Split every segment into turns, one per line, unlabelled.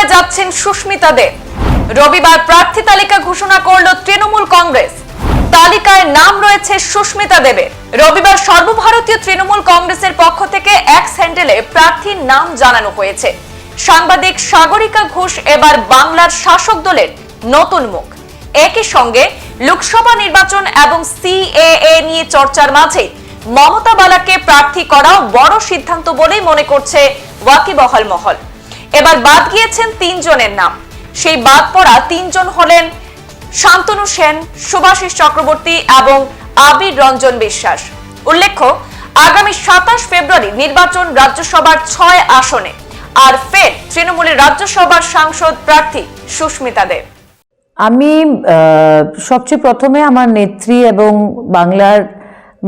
কোথায় যাচ্ছেন সুস্মিতা দেব? রবিবার প্রার্থী তালিকা ঘোষণা করল তৃণমূল কংগ্রেস। তালিকায় নাম রয়েছে সুস্মিতা দেবের। রবিবার সর্বভারতীয় তৃণমূল কংগ্রেসের পক্ষ থেকে এক্স হ্যান্ডেলে প্রার্থীর নাম জানানো হয়েছে। সাংবাদিক সাগরিকা ঘোষ এবার বাংলার শাসক দলের নতুন মুখ। একই সঙ্গে লোকসভা নির্বাচন এবং সিএএ নিয়ে চর্চার মাঝে মমতা বালাকে প্রার্থী করা বড় সিদ্ধান্ত বলেই মনে করছে ওয়াকিবহাল মহল। এবার বাদ গিয়েছেন তিনজনের নাম। সেই বাদ পড়া তিনজন হলেন শান্তনু সেন, শুভাশিস চক্রবর্তী এবং আবির রঞ্জন বিশ্বাস। উল্লেখ্য, আগামী 27 ফেব্রুয়ারি নির্বাচন রাজ্যসভার 6 আসনে। আর ফের তৃণমূলের রাজ্যসভার সাংসদ প্রার্থী সুস্মিতা দেব।
আমি সবচেয়ে প্রথমে আমার নেত্রী এবং বাংলার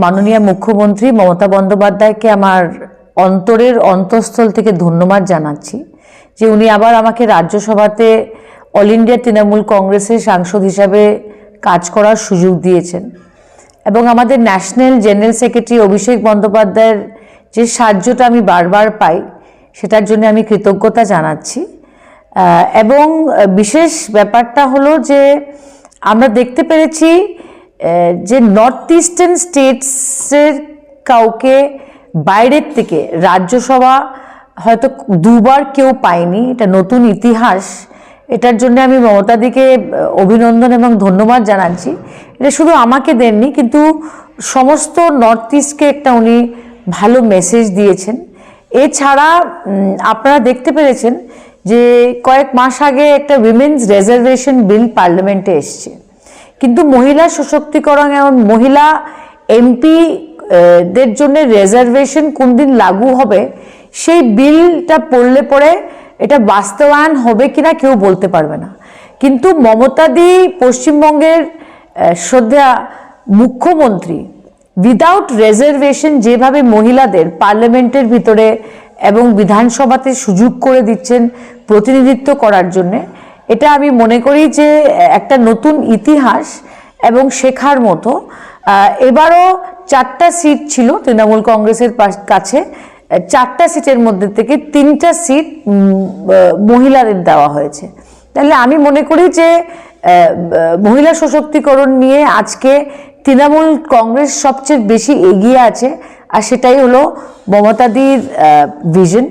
মাননীয় মুখ্যমন্ত্রী মমতা বন্দ্যোপাধ্যায়কে আমার অন্তরের অন্তঃস্থল থেকে ধন্যবাদ জানাচ্ছি যে উনি আবার আমাকে রাজ্যসভাতে অল ইন্ডিয়া তৃণমূল কংগ্রেসের সাংসদ হিসাবে কাজ করার সুযোগ দিয়েছেন এবং আমাদের ন্যাশনাল জেনারেল সেক্রেটারি অভিষেক বন্দ্যোপাধ্যায়ের যে সাহায্যটা আমি বারবার পাই সেটার জন্য আমি কৃতজ্ঞতা জানাচ্ছি। এবং বিশেষ ব্যাপারটা হলো যে আমরা দেখতে পেরেছি যে নর্থ ইস্টার্ন স্টেটসের কাউকে বাইরের থেকে রাজ্যসভা হয়তো দুবার কেউ পায়নি। এটা নতুন ইতিহাস। এটার জন্য আমি মমতাদিকে অভিনন্দন এবং ধন্যবাদ জানাচ্ছি। এটা শুধু আমাকে দেননি, কিন্তু সমস্ত নর্থ ইস্টকে একটা উনি ভালো মেসেজ দিয়েছেন। এছাড়া আপনারা দেখতে পেরেছেন যে কয়েক মাস আগে একটা উইমেন্স রিজার্ভেশন বিল পার্লামেন্টে এসছে, কিন্তু মহিলা সশক্তিকরণ এবং মহিলা এমপি দের জন্য রিজার্ভেশন কোন দিন লাগু হবে সেই বিলটা পড়লে পরে এটা বাস্তবায়ন হবে কিনা কেউ বলতে পারবে না। কিন্তু মমতাদি পশ্চিমবঙ্গের শ্রদ্ধা মুখ্যমন্ত্রী উইদাউট রিজার্ভেশন যেভাবে মহিলাদের পার্লামেন্টের ভিতরে এবং বিধানসভাতে সুযোগ করে দিচ্ছেন প্রতিনিধিত্ব করার জন্যে, এটা আমি মনে করি যে একটা নতুন ইতিহাস এবং শেখার মতো। এবারও 4টা সিট ছিল তৃণমূল কংগ্রেসের কাছে। 4টা সিটের মধ্যে থেকে 3টা সিট মহিলাদের দেওয়া হয়েছে। তাহলে আমি মনে করি যে মহিলা সশক্তিকরণ নিয়ে আজকে তৃণমূল কংগ্রেস সবচেয়ে বেশি এগিয়ে আছে, আর সেটাই হলো মমতাদির ভিশন।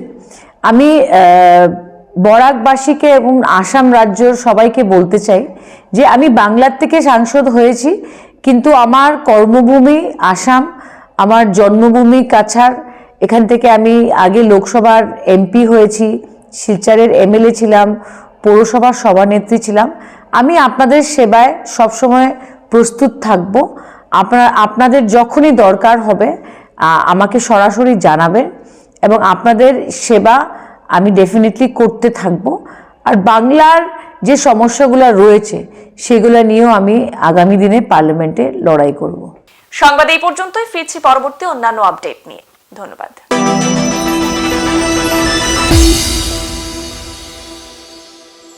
আমি বরাকবাসীকে এবং আসাম রাজ্যের সবাইকে বলতে চাই যে আমি বাংলার থেকে সাংসদ হয়েছি, কিন্তু আমার কর্মভূমি আসাম, আমার জন্মভূমি কাছাড়। এখান থেকে আমি আগে লোকসভার এমপি হয়েছি, শিলচরের এমএলএ ছিলাম, পৌরসভার সভানেত্রী ছিলাম। আমি আপনাদের সেবায় সবসময় প্রস্তুত থাকব। আপনাদের যখনই দরকার হবে আমাকে সরাসরি জানাবেন এবং আপনাদের সেবা আমি ডেফিনেটলি করতে থাকব। আর বাংলার যে সমস্যাগুলো রয়েছে সেগুলো নিয়েও আমি আগামী দিনে পার্লামেন্টে লড়াই করব।
সংবাদ এই পর্যন্তই। ফিরছি পরবর্তী অন্যান্য আপডেট নিয়ে। ধন্যবাদ।